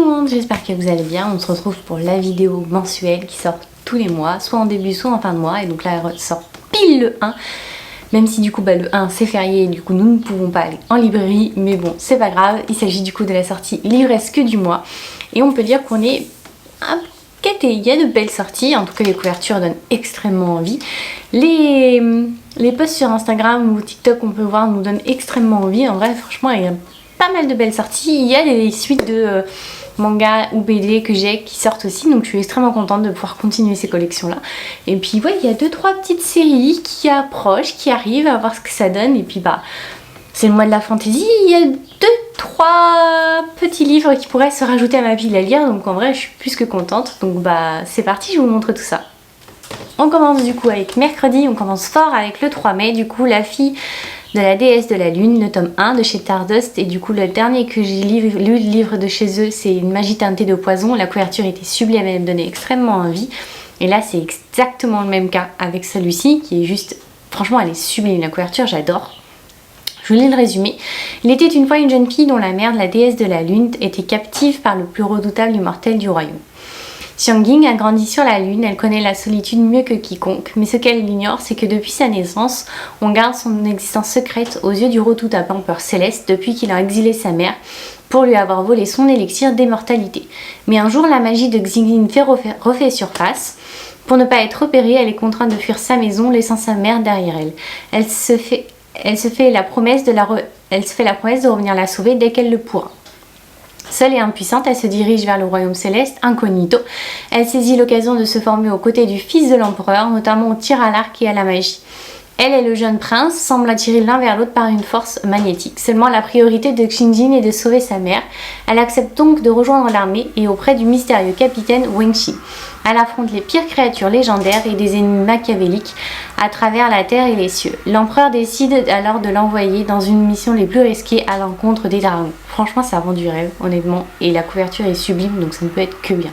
monde, j'espère que vous allez bien. On se retrouve pour la vidéo mensuelle qui sort tous les mois, soit en début, soit en fin de mois. Et donc là, elle sort pile le 1. Même si du coup le 1 c'est férié et du coup nous ne pouvons pas aller en librairie. Mais bon, c'est pas grave. Il s'agit du coup de la sortie livresque du mois. Et on peut dire qu'on est gâtés. Il y a de belles sorties. En tout cas, les couvertures donnent extrêmement envie. Les posts sur Instagram ou TikTok qu'on peut voir nous donnent extrêmement envie. En vrai, franchement, il y a pas mal de belles sorties. Il y a des suites de manga ou BD que j'ai qui sortent aussi, donc je suis extrêmement contente de pouvoir continuer ces collections là. Et puis ouais, il y a 2-3 petites séries qui approchent, qui arrivent, à voir ce que ça donne. Et puis bah, c'est le mois de la fantasy, il y a 2-3 petits livres qui pourraient se rajouter à ma pile à lire, donc en vrai je suis plus que contente. Donc bah c'est parti, je vous montre tout ça. On commence du coup avec mercredi, on commence fort avec le 3 mai, du coup La fille de la déesse de la lune, le tome 1 de chez Stardust. Et du coup le dernier que j'ai lu, le livre de chez eux, c'est Une magie teintée de poison. La couverture était sublime, elle me donnait extrêmement envie. Et là c'est exactement le même cas avec celui-ci qui est juste, franchement elle est sublime, la couverture j'adore. Je vous lis le résumé. Il était une fois une jeune fille dont la mère, la déesse de la lune, était captive par le plus redoutable immortel du royaume. Xiangying a grandi sur la lune, elle connaît la solitude mieux que quiconque, mais ce qu'elle ignore, c'est que depuis sa naissance, on garde son existence secrète aux yeux du redoutable empereur céleste depuis qu'il a exilé sa mère pour lui avoir volé son élixir d'immortalité. Mais un jour, la magie de Xingyin refait surface. Pour ne pas être repérée, elle est contrainte de fuir sa maison, laissant sa mère derrière elle. Elle se fait la promesse de revenir la sauver dès qu'elle le pourra. Seule et impuissante, elle se dirige vers le royaume céleste, incognito. Elle saisit l'occasion de se former aux côtés du fils de l'empereur, notamment au tir à l'arc et à la magie. Elle et le jeune prince semblent attirés l'un vers l'autre par une force magnétique. Seulement la priorité de Xingyin est de sauver sa mère. Elle accepte donc de rejoindre l'armée et auprès du mystérieux capitaine Wenqi. Elle affronte les pires créatures légendaires et des ennemis machiavéliques à travers la terre et les cieux. L'empereur décide alors de l'envoyer dans une mission les plus risquées à l'encontre des dragons. Franchement, ça vend du rêve, honnêtement, et la couverture est sublime, donc ça ne peut être que bien.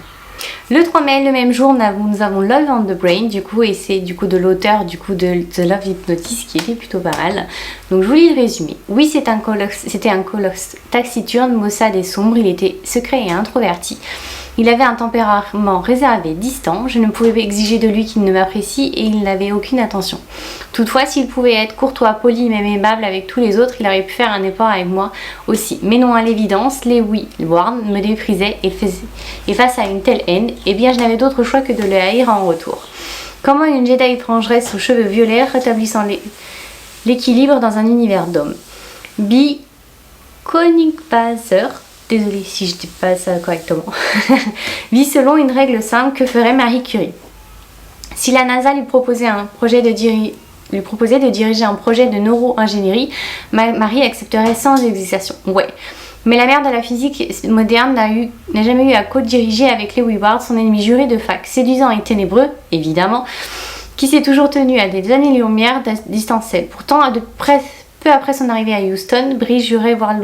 Le 3 mai, le même jour, nous avons Love on the Brain, du coup, et c'est du coup de l'auteur du coup de The Love Hypnotist qui était plutôt pas mal. Donc je vous lis le résumé. Oui, c'était un colosse taciturne, maussade et sombre, il était secret et introverti. Il avait un tempérament réservé, distant, je ne pouvais exiger de lui qu'il ne m'apprécie et il n'avait aucune attention. Toutefois, s'il pouvait être courtois, poli, même aimable avec tous les autres, il aurait pu faire un effort avec moi aussi. Mais non, à l'évidence, Lewis Warren me méprisait et face à une telle haine, eh bien je n'avais d'autre choix que de le haïr en retour. Comment une Jedi étrangeresse aux cheveux violets rétablissant l'équilibre dans un univers d'hommes. B. Königswasser, désolée si je ne dis pas ça correctement, vit selon une règle simple. Que ferait Marie Curie? Si la NASA lui proposait de diriger un projet de neuro-ingénierie, Marie accepterait sans hésitation. Ouais. Mais la mère de la physique moderne n'a jamais eu à co-diriger avec Lewis Ward, son ennemi juré de fac, séduisant et ténébreux, évidemment, qui s'est toujours tenu à des années-lumière de distance elle. Pourtant, peu après son arrivée à Houston, Brie jurait voir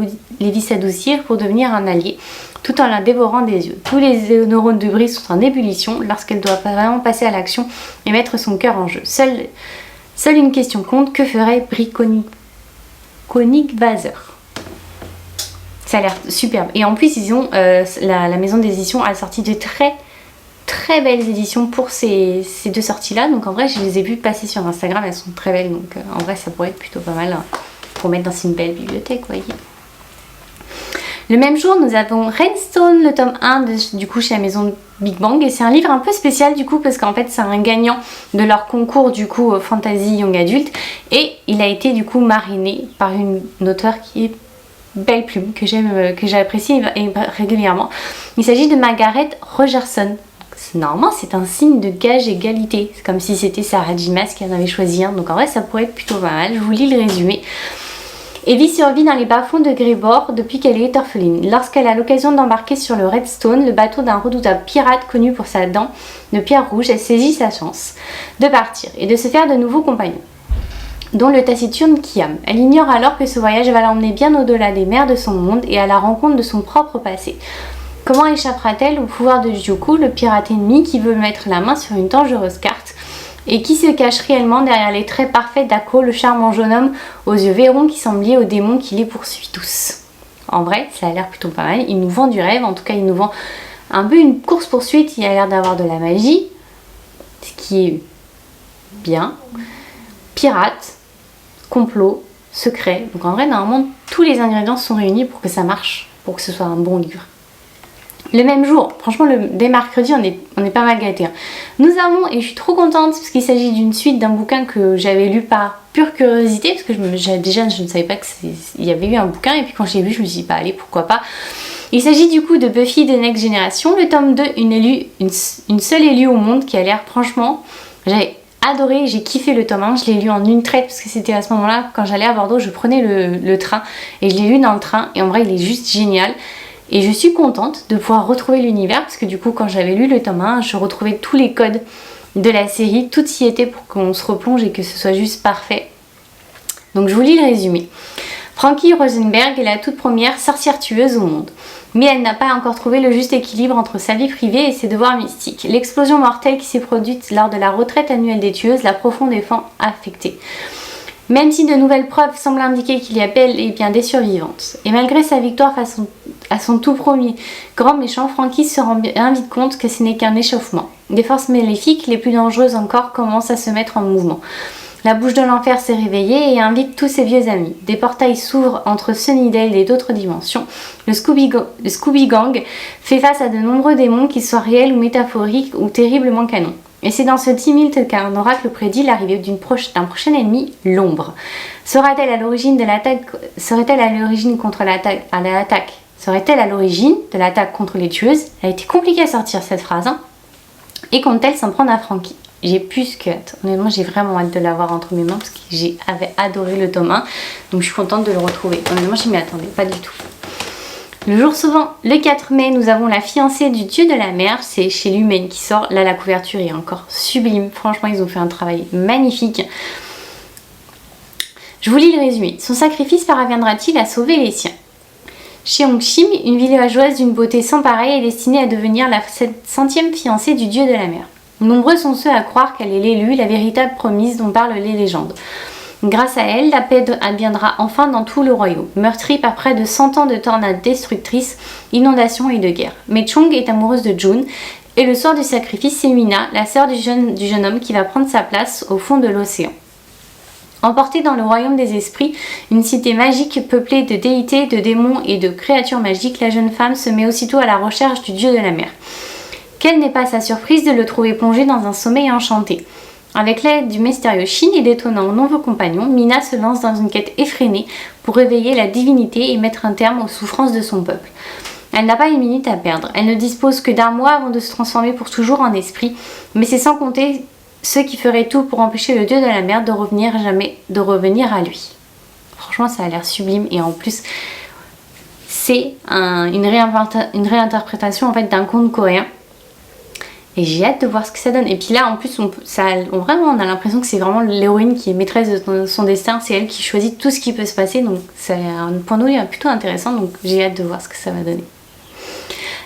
Levi s'adoucir pour devenir un allié, tout en la dévorant des yeux. Tous les neurones de Brie sont en ébullition lorsqu'elle doit vraiment passer à l'action et mettre son cœur en jeu. Seule une question compte, que ferait Brie Königswasser? Ça a l'air superbe. Et en plus, ils ont, la maison d'édition a sorti de très belles éditions pour ces deux sorties-là. Donc en vrai, je les ai vues passer sur Instagram, elles sont très belles. Donc en vrai, ça pourrait être plutôt pas mal pour mettre dans une belle bibliothèque, voyez. Le même jour, nous avons Redstone, le tome 1 du coup chez la maison Big Bang. Et c'est un livre un peu spécial du coup parce qu'en fait, c'est un gagnant de leur concours du coup Fantasy Young Adult. Et il a été du coup mariné par une auteure qui est belle plume, que j'apprécie régulièrement. Il s'agit de Margaret Rogerson. Normalement, c'est un signe de gage égalité. C'est comme si c'était Sarah J. Maas qui en avait choisi un. Donc en vrai, ça pourrait être plutôt pas mal. Je vous lis le résumé. Evie survit dans les bas-fonds de Grébor depuis qu'elle est orpheline. Lorsqu'elle a l'occasion d'embarquer sur le Redstone, le bateau d'un redoutable pirate connu pour sa dent de pierre rouge, elle saisit sa chance de partir et de se faire de nouveaux compagnons, dont le taciturne Kiam. Elle ignore alors que ce voyage va l'emmener bien au-delà des mers de son monde et à la rencontre de son propre passé. Comment échappera-t-elle au pouvoir de Juku, le pirate ennemi qui veut mettre la main sur une dangereuse carte et qui se cache réellement derrière les traits parfaits d'Ako, le charmant jeune homme aux yeux verrons qui semble lié aux démons qui les poursuit tous? en vrai, ça a l'air plutôt pas mal. Il nous vend du rêve, en tout cas il nous vend un peu une course-poursuite, il a l'air d'avoir de la magie, ce qui est bien. Pirate, complot, secret. Donc en vrai, normalement, tous les ingrédients sont réunis pour que ça marche, pour que ce soit un bon livre. Le même jour, franchement, dès mercredi, on est pas mal gâtés. Nous avons, et je suis trop contente, parce qu'il s'agit d'une suite d'un bouquin que j'avais lu par pure curiosité, parce que déjà, je ne savais pas qu'il y avait eu un bouquin, et puis quand je l'ai vu, je me suis dit, bah allez, pourquoi pas. Il s'agit du coup de Buffy The Next Generation, le tome 2, une seule élue au monde, qui a l'air, franchement, j'avais adoré, j'ai kiffé le tome 1, je l'ai lu en une traite, parce que c'était à ce moment-là, quand j'allais à Bordeaux, je prenais le train, et je l'ai lu dans le train, et en vrai, il est juste génial. Et je suis contente de pouvoir retrouver l'univers parce que du coup quand j'avais lu le tome 1, je retrouvais tous les codes de la série, tout y était pour qu'on se replonge et que ce soit juste parfait. Donc je vous lis le résumé. Frankie Rosenberg est la toute première sorcière tueuse au monde. Mais elle n'a pas encore trouvé le juste équilibre entre sa vie privée et ses devoirs mystiques. L'explosion mortelle qui s'est produite lors de la retraite annuelle des tueuses l'a profondément affectée. Même si de nouvelles preuves semblent indiquer qu'il y a bel et bien des survivantes. Et malgré sa victoire face à son tout premier grand méchant, Frankie se rend bien vite compte que ce n'est qu'un échauffement. Des forces maléfiques, les plus dangereuses encore, commencent à se mettre en mouvement. La bouche de l'enfer s'est réveillée et invite tous ses vieux amis. Des portails s'ouvrent entre Sunnydale et d'autres dimensions. Le Scooby Gang fait face à de nombreux démons, qu'ils soient réels ou métaphoriques ou terriblement canons. Et c'est dans ce tumulte qu'un oracle prédit l'arrivée d'un prochain ennemi, l'ombre. Serait-elle à l'origine de l'attaque contre les tueuses? Elle a été compliquée à sortir cette phrase. Et compte-t-elle s'en prendre à Frankie? J'ai plus que hâte. Honnêtement, j'ai vraiment hâte de l'avoir entre mes mains parce que j'avais adoré le tome 1. Donc je suis contente de le retrouver. Honnêtement, je m'y attendais pas du tout. Le jour suivant, le 4 mai, nous avons La fiancée du dieu de la mer. C'est chez Lumen qui sort. Là, la couverture est encore sublime. Franchement, ils ont fait un travail magnifique. Je vous lis le résumé. Son sacrifice parviendra-t-il à sauver les siens? Cheongshim, une villageoise d'une beauté sans pareille, est destinée à devenir la 700e fiancée du dieu de la mer. Nombreux sont ceux à croire qu'elle est l'élue, la véritable promise dont parlent les légendes. Grâce à elle, la paix adviendra enfin dans tout le royaume, meurtri par près de 100 ans de tornades destructrices, inondations et de guerres. Mais Chong est amoureuse de Jun, et le soir du sacrifice, c'est Mina, la sœur du jeune homme, qui va prendre sa place au fond de l'océan. Emportée dans le royaume des esprits, une cité magique peuplée de déités, de démons et de créatures magiques, la jeune femme se met aussitôt à la recherche du dieu de la mer. Quelle n'est pas sa surprise de le trouver plongé dans un sommeil enchanté. Avec l'aide du mystérieux Shin et d'étonnants nouveaux compagnons, Mina se lance dans une quête effrénée pour réveiller la divinité et mettre un terme aux souffrances de son peuple. Elle n'a pas une minute à perdre, elle ne dispose que d'un mois avant de se transformer pour toujours en esprit, mais c'est sans compter ceux qui feraient tout pour empêcher le dieu de la mer de revenir à lui. Franchement, ça a l'air sublime et en plus, c'est une réinterprétation en fait d'un conte coréen. Et j'ai hâte de voir ce que ça donne. Et puis là, en plus, on a l'impression que c'est vraiment l'héroïne qui est maîtresse de son destin. C'est elle qui choisit tout ce qui peut se passer. Donc, c'est un point de vue plutôt intéressant. Donc, j'ai hâte de voir ce que ça va donner.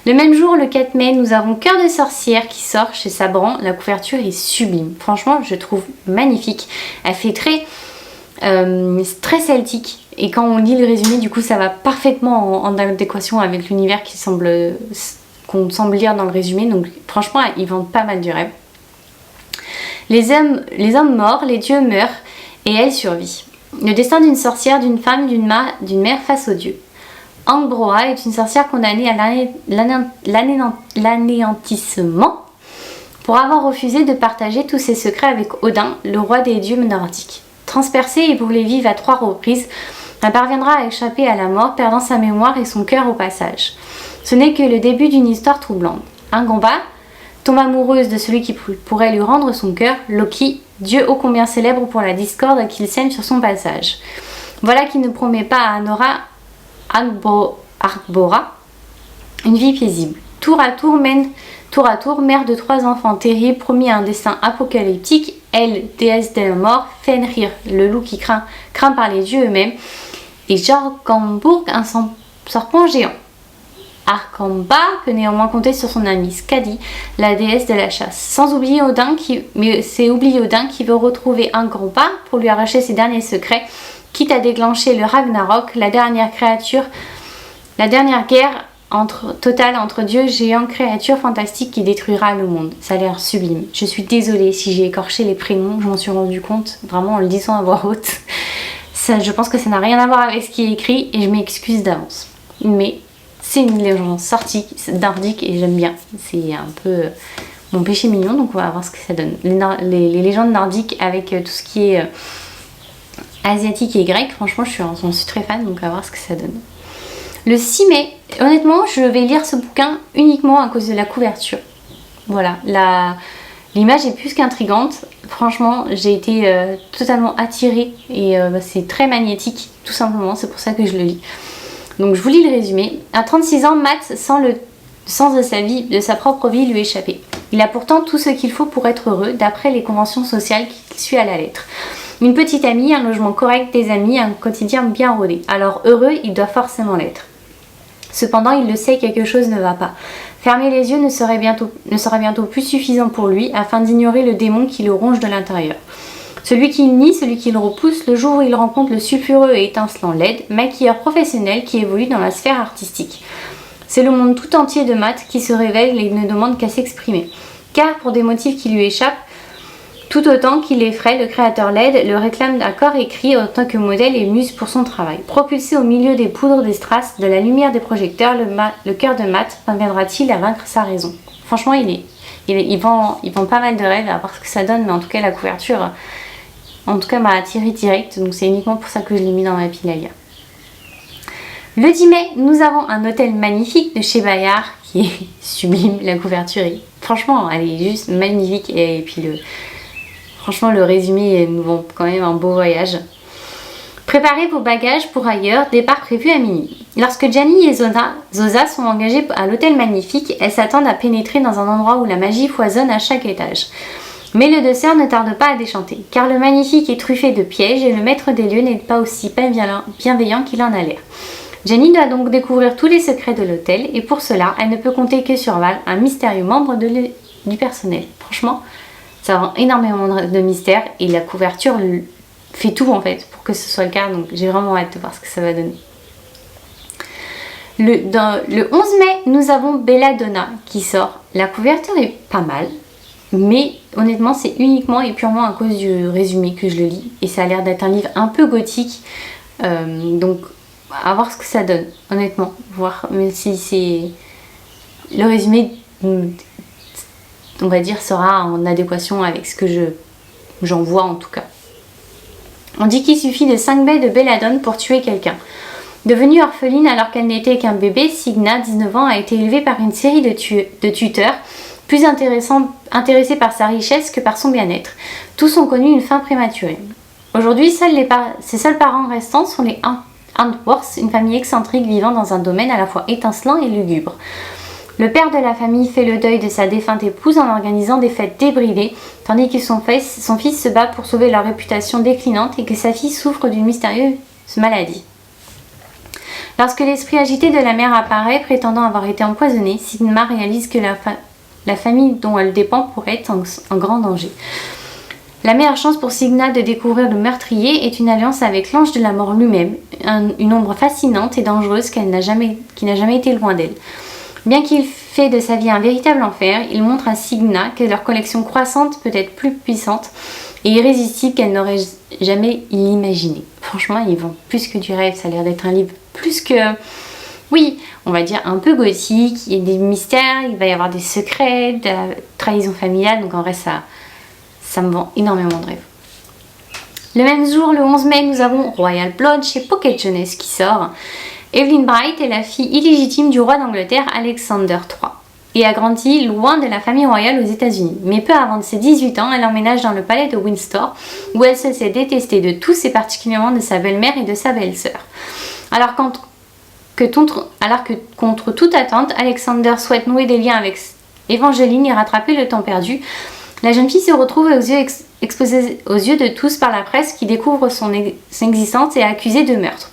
Le même jour, le 4 mai, nous avons Cœur de sorcière qui sort chez Sabran. La couverture est sublime. Franchement, je trouve magnifique. Elle fait très celtique. Et quand on lit le résumé, du coup, ça va parfaitement en adéquation avec l'univers qu'on semble lire dans le résumé, donc franchement ils vendent pas mal du rêve. Les hommes morts, les dieux meurent et elle survit. Le destin d'une sorcière, d'une femme, d'une mère face aux dieux. Angbroa est une sorcière condamnée à l'anéantissement pour avoir refusé de partager tous ses secrets avec Odin, le roi des dieux nordiques. Transpercée et brûlée vive à 3 reprises, elle parviendra à échapper à la mort, perdant sa mémoire et son cœur au passage. Ce n'est que le début d'une histoire troublante. Angamba tombe amoureuse de celui qui pourrait lui rendre son cœur, Loki, dieu ô combien célèbre pour la discorde qu'il sème sur son passage. Voilà qui ne promet pas à Nora Arbora une vie paisible. Tour à tour, mère de 3 enfants terribles, promis à un destin apocalyptique, elle, déesse de la mort, Fenrir, le loup qui craint par les dieux eux-mêmes, et Jorgamburg, un serpent géant. Arkamba peut néanmoins compter sur son amie Skadi, la déesse de la chasse. Sans oublier Odin qui veut retrouver Angamba pour lui arracher ses derniers secrets, quitte à déclencher le Ragnarok, la dernière créature La dernière guerre totale entre dieu, géant, créature fantastique qui détruira le monde. Ça a l'air sublime. Je suis désolée si j'ai écorché les prénoms, je m'en suis rendu compte, vraiment en le disant à voix haute. Ça, je pense que ça n'a rien à voir avec ce qui est écrit et je m'excuse d'avance. Mais c'est une légende nordique et j'aime bien. C'est un peu mon péché mignon, donc on va voir ce que ça donne. Les légendes nordiques avec tout ce qui est asiatique et grec, franchement j'en suis très fan, donc on va voir ce que ça donne. Le 6 mai, honnêtement je vais lire ce bouquin uniquement à cause de la couverture. Voilà, l'image est plus qu'intrigante. Franchement j'ai été totalement attirée et c'est très magnétique tout simplement, c'est pour ça que je le lis. Donc je vous lis le résumé. À 36 ans, Matt sent le sens de sa propre vie lui échapper. Il a pourtant tout ce qu'il faut pour être heureux, d'après les conventions sociales qu'il suit à la lettre. Une petite amie, un logement correct, des amis, un quotidien bien rodé. Alors heureux, il doit forcément l'être. Cependant, il le sait, quelque chose ne va pas. Fermer les yeux ne sera bientôt plus suffisant pour lui afin d'ignorer le démon qui le ronge de l'intérieur. Celui qu'il nie, celui qu'il repousse, le jour où il rencontre le sulfureux et étincelant Led, maquilleur professionnel qui évolue dans la sphère artistique. C'est le monde tout entier de Matt qui se révèle et ne demande qu'à s'exprimer. Car pour des motifs qui lui échappent, tout autant qu'il l'effraie, le créateur Led le réclame à corps et cri en tant que modèle et muse pour son travail. Propulsé au milieu des poudres, des strass, de la lumière des projecteurs, le cœur de Matt parviendra-t-il à vaincre sa raison? Franchement, il vend pas mal de rêves à voir ce que ça donne, mais en tout cas la couverture... En tout cas, m'a attiré direct, donc c'est uniquement pour ça que je l'ai mis dans ma pile à lire. Le 10 mai, nous avons un hôtel magnifique de chez Bayard qui est sublime. La couverture est, franchement, elle est juste magnifique. Et puis, franchement, le résumé nous vend quand même un beau voyage. Préparez vos bagages pour ailleurs, départ prévu à minuit. Lorsque Gianni et Zosa sont engagés à l'hôtel magnifique, elles s'attendent à pénétrer dans un endroit où la magie foisonne à chaque étage. Mais les deux sœurs ne tardent pas à déchanter, car le magnifique est truffé de pièges et le maître des lieux n'est pas aussi bienveillant qu'il en a l'air. Jenny doit donc découvrir tous les secrets de l'hôtel et pour cela, elle ne peut compter que sur Val, un mystérieux membre du personnel. Franchement, ça rend énormément de mystère et la couverture fait tout en fait pour que ce soit le cas, donc j'ai vraiment hâte de voir ce que ça va donner. Le 11 mai, nous avons Belladonna qui sort. La couverture est pas mal. Mais honnêtement c'est uniquement et purement à cause du résumé que je le lis et ça a l'air d'être un livre un peu gothique donc à voir ce que ça donne honnêtement, voir même si c'est le résumé on va dire sera en adéquation avec ce que j'en vois en tout cas. On dit qu'il suffit de 5 baies de belladone pour tuer quelqu'un. Devenue orpheline alors qu'elle n'était qu'un bébé, Signa, 19 ans, a été élevée par une série de tuteurs plus intéressés par sa richesse que par son bien-être. Tous ont connu une fin prématurée. Aujourd'hui, ses seuls parents restants sont les Antworth, une famille excentrique vivant dans un domaine à la fois étincelant et lugubre. Le père de la famille fait le deuil de sa défunte épouse en organisant des fêtes débridées, tandis que son fils se bat pour sauver leur réputation déclinante et que sa fille souffre d'une mystérieuse maladie. Lorsque l'esprit agité de la mère apparaît, prétendant avoir été empoisonné, Sigma réalise que la famille dont elle dépend pourrait être en grand danger. La meilleure chance pour Signa de découvrir le meurtrier est une alliance avec l'ange de la mort lui-même, une ombre fascinante et dangereuse qui n'a jamais été loin d'elle. Bien qu'il fait de sa vie un véritable enfer, il montre à Signa que leur collection croissante peut être plus puissante et irrésistible qu'elle n'aurait jamais imaginé. Franchement, ils vendent plus que du rêve, ça a l'air d'être un livre plus que... Oui, on va dire un peu gothique, il y a des mystères, il va y avoir des secrets, de la trahison familiale, donc en vrai ça me vend énormément de rêves. Le même jour, le 11 mai, nous avons Royal Blood chez Pocket Jeunesse qui sort. Evelyn Bright est la fille illégitime du roi d'Angleterre Alexander III et a grandi loin de la famille royale aux États-Unis. Mais peu avant ses 18 ans, elle emménage dans le palais de Windsor où elle se sait détestée de tous et particulièrement de sa belle-mère et de sa belle-sœur. Alors que contre toute attente, Alexander souhaite nouer des liens avec Evangeline et rattraper le temps perdu. La jeune fille se retrouve exposée aux yeux de tous par la presse qui découvre son existence et accusée de meurtre.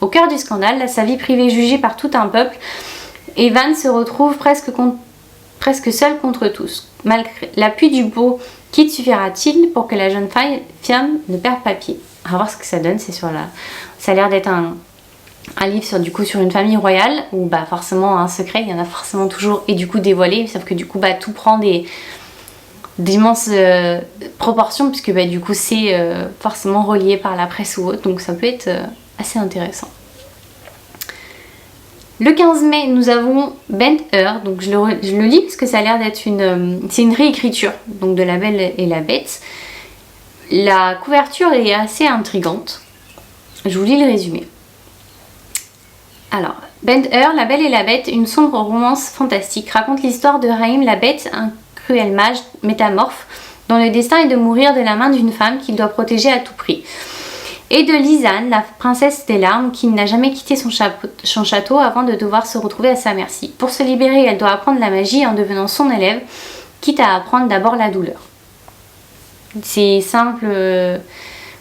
Au cœur du scandale, sa vie privée jugée par tout un peuple, Evan se retrouve presque seule contre tous. Malgré l'appui du beau Kit suffira-t-il pour que la jeune femme ne perde pas pied? On va voir ce que ça donne, ça a l'air d'être un livre sur, du coup, sur une famille royale où bah forcément un secret, il y en a forcément toujours et du coup dévoilé, sauf que du coup bah tout prend d'immenses proportions puisque bah du coup c'est forcément relié par la presse ou autre, donc ça peut être assez intéressant. Le 15 mai, nous avons Ben-Hur, donc je le lis parce que ça a l'air d'être c'est une réécriture donc de La Belle et la Bête. La couverture est assez intrigante. Je vous lis le résumé. Alors, Ben-Hur, La Belle et la Bête, une sombre romance fantastique, raconte l'histoire de Raïm la Bête, un cruel mage métamorphe dont le destin est de mourir de la main d'une femme qu'il doit protéger à tout prix. Et de Lisanne, la princesse des larmes, qui n'a jamais quitté son château avant de devoir se retrouver à sa merci. Pour se libérer, elle doit apprendre la magie en devenant son élève, quitte à apprendre d'abord la douleur. C'est simple,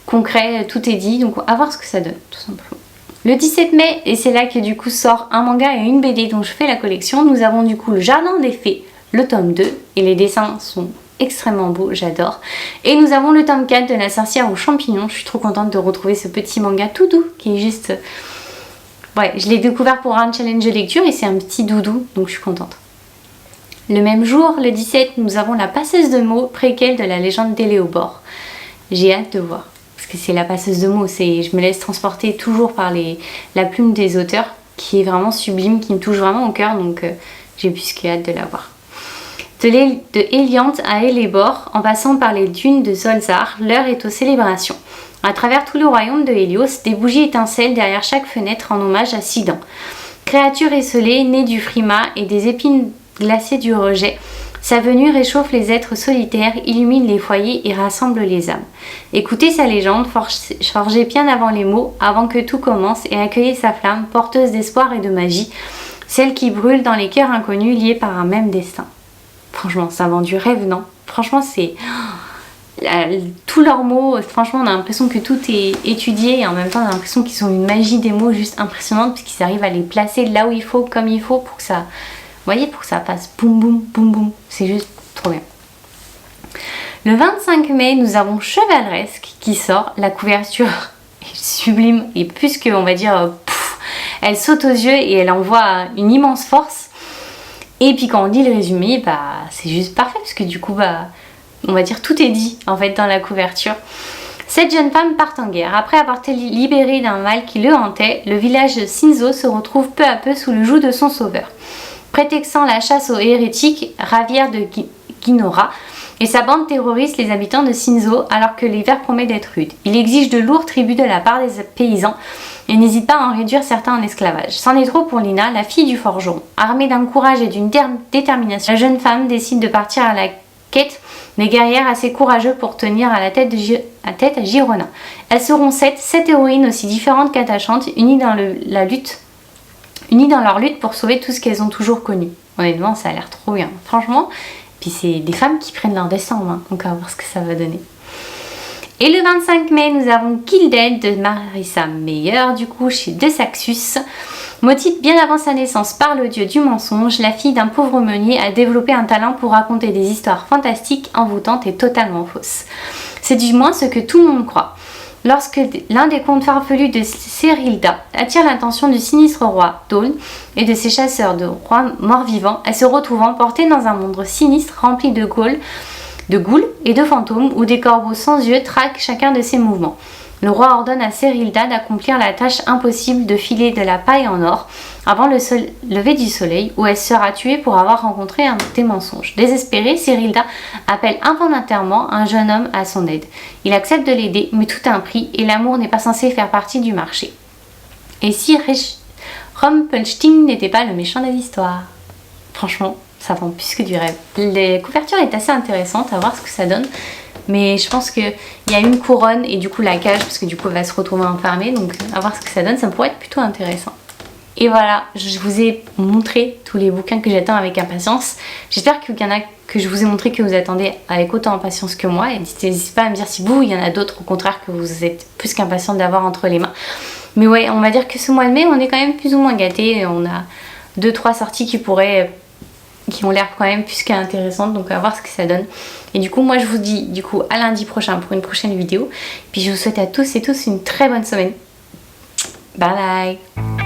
concret, tout est dit, donc à voir ce que ça donne, tout simplement. Le 17 mai, et c'est là que du coup sort un manga et une BD dont je fais la collection, nous avons du coup Le Jardin des Fées, le tome 2, et les dessins sont extrêmement beaux, j'adore. Et nous avons le tome 4 de La Sorcière aux Champignons, je suis trop contente de retrouver ce petit manga tout doux, qui est juste... Ouais, je l'ai découvert pour un challenge de lecture et c'est un petit doudou, donc je suis contente. Le même jour, le 17, nous avons La Passeuse de mots, préquelle de la légende d'Éléobor. J'ai hâte de voir. Parce que c'est La Passeuse de mots, je me laisse transporter toujours par la plume des auteurs, qui est vraiment sublime, qui me touche vraiment au cœur, donc j'ai plus que hâte de la voir. De Héliante à Élébor, en passant par les dunes de Zolzar, l'heure est aux célébrations. À travers tout le royaume de Hélios, des bougies étincellent derrière chaque fenêtre en hommage à Sidan. Créature esselée, née du frima et des épines glacées du rejet, sa venue réchauffe les êtres solitaires, illumine les foyers et rassemble les âmes. Écoutez sa légende, forgée bien avant les mots, avant que tout commence, et accueillez sa flamme, porteuse d'espoir et de magie, celle qui brûle dans les cœurs inconnus liés par un même destin. Franchement, ça vend du rêve, non? Franchement, c'est... tous leurs mots, franchement, on a l'impression que tout est étudié et en même temps, on a l'impression qu'ils ont une magie des mots juste impressionnante puisqu'ils arrivent à les placer là où il faut, comme il faut pour que ça... Vous voyez, pour que ça fasse boum boum boum boum. C'est juste trop bien. Le 25 mai, nous avons Chevaleresque qui sort. La couverture est sublime et plus que, on va dire, elle saute aux yeux et elle envoie une immense force. Et puis quand on dit le résumé, bah c'est juste parfait parce que du coup, bah, on va dire tout est dit en fait dans la couverture. Cette jeune femme part en guerre. Après avoir été libérée d'un mal qui le hantait, le village de Shinzo se retrouve peu à peu sous le joug de son sauveur. Prétextant la chasse aux hérétiques, Ravière de Guinora et sa bande terrorise les habitants de Shinzo alors que l'hiver promet d'être rude. Il exige de lourds tributs de la part des paysans et n'hésite pas à en réduire certains en esclavage. C'en est trop pour Lina, la fille du forgeron. Armée d'un courage et d'une détermination, la jeune femme décide de partir à la quête des guerrières assez courageux pour tenir à la tête à Girona. Elles seront sept héroïnes aussi différentes qu'attachantes, unies dans leur lutte pour sauver tout ce qu'elles ont toujours connu. Honnêtement, ça a l'air trop bien. Franchement, puis c'est des femmes qui prennent leur destin en main. Donc on va voir ce que ça va donner. Et le 25 mai, nous avons Kill Dead de Marissa Meyer, du coup, chez De Saxus. Maudite bien avant sa naissance par le dieu du mensonge, la fille d'un pauvre meunier a développé un talent pour raconter des histoires fantastiques, envoûtantes et totalement fausses. C'est du moins ce que tout le monde croit. Lorsque l'un des contes farfelus de Serilda attire l'attention du sinistre roi Dawn et de ses chasseurs de rois morts-vivants, elle se retrouve emportée dans un monde sinistre rempli de ghouls et de fantômes où des corbeaux sans yeux traquent chacun de ses mouvements. Le roi ordonne à Serilda d'accomplir la tâche impossible de filer de la paille en or avant le lever du soleil où elle sera tuée pour avoir rencontré des mensonges. Désespérée, Serilda appelle involontairement un jeune homme à son aide. Il accepte de l'aider, mais tout a un prix et l'amour n'est pas censé faire partie du marché. Et si Rumpelstiltskin n'était pas le méchant de l'histoire? Franchement, ça vend plus que du rêve. La couverture est assez intéressante, à voir ce que ça donne. Mais je pense qu'il y a une couronne et du coup la cage, parce que du coup elle va se retrouver enfermée. Donc à voir ce que ça donne, ça pourrait être plutôt intéressant. Et voilà, je vous ai montré tous les bouquins que j'attends avec impatience. J'espère qu'il y en a que je vous ai montré que vous attendez avec autant d'impatience que moi. Et n'hésitez pas à me dire si vous, il y en a d'autres au contraire que vous êtes plus qu'impatiente d'avoir entre les mains. Mais ouais, on va dire que ce mois de mai, on est quand même plus ou moins gâtés. On a 2-3 sorties qui ont l'air quand même plus qu'intéressantes, donc à voir ce que ça donne. Et du coup, moi je vous dis du coup à lundi prochain pour une prochaine vidéo. Puis je vous souhaite à tous et tous une très bonne semaine. Bye bye.